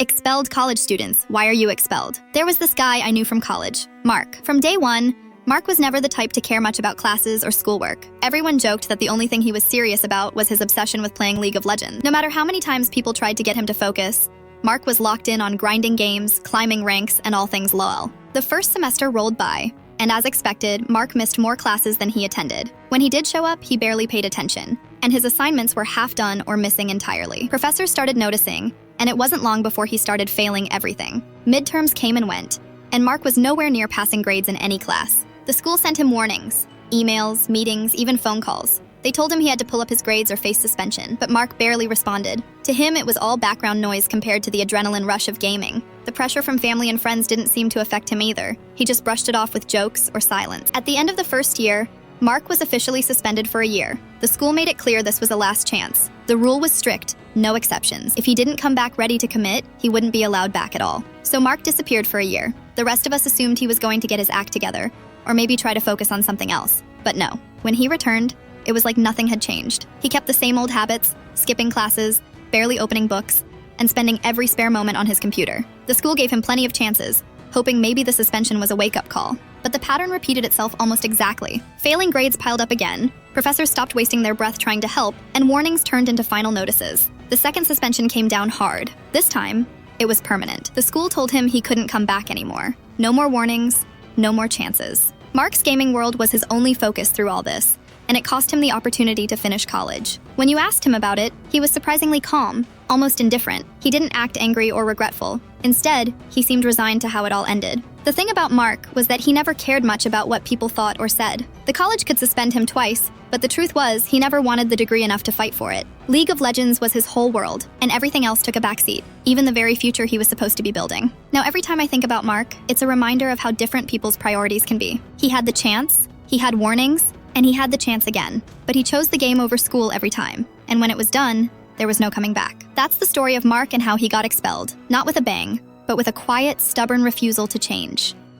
Expelled college students, why are you expelled? There was this guy I knew from college, Mark. From day one, Mark was never the type to care much about classes or schoolwork. Everyone joked that the only thing he was serious about was his obsession with playing League of Legends. No matter how many times people tried to get him to focus, Mark was locked in on grinding games, climbing ranks, and all things LOL. The first semester rolled by, and as expected, Mark missed more classes than he attended. When he did show up, he barely paid attention, and his assignments were half done or missing entirely. Professors started noticing, and it wasn't long before he started failing everything. Midterms came and went, and Mark was nowhere near passing grades in any class. The school sent him warnings, emails, meetings, even phone calls. They told him he had to pull up his grades or face suspension, but Mark barely responded. To him, it was all background noise compared to the adrenaline rush of gaming. The pressure from family and friends didn't seem to affect him either. He just brushed it off with jokes or silence. At the end of the first year, Mark was officially suspended for a year. The school made it clear this was a last chance. The rule was strict, no exceptions. If he didn't come back ready to commit, he wouldn't be allowed back at all. So Mark disappeared for a year. The rest of us assumed he was going to get his act together, or maybe try to focus on something else. But no, when he returned, it was like nothing had changed. He kept the same old habits, skipping classes, barely opening books, and spending every spare moment on his computer. The school gave him plenty of chances, hoping maybe the suspension was a wake-up call. But the pattern repeated itself almost exactly. Failing grades piled up again, professors stopped wasting their breath trying to help, and warnings turned into final notices. The second suspension came down hard. This time, it was permanent. The school told him he couldn't come back anymore. No more warnings, no more chances. Mark's gaming world was his only focus through all this, and it cost him the opportunity to finish college. When you asked him about it, he was surprisingly calm, almost indifferent. He didn't act angry or regretful. Instead, he seemed resigned to how it all ended. The thing about Mark was that he never cared much about what people thought or said. The college could suspend him twice, but the truth was he never wanted the degree enough to fight for it. League of Legends was his whole world, and everything else took a backseat, even the very future he was supposed to be building. Now, every time I think about Mark, it's a reminder of how different people's priorities can be. He had the chance, he had warnings, and he had the chance again. But he chose the game over school every time, and when it was done, there was no coming back. That's the story of Mark and how he got expelled, not with a bang, but with a quiet, stubborn refusal to change.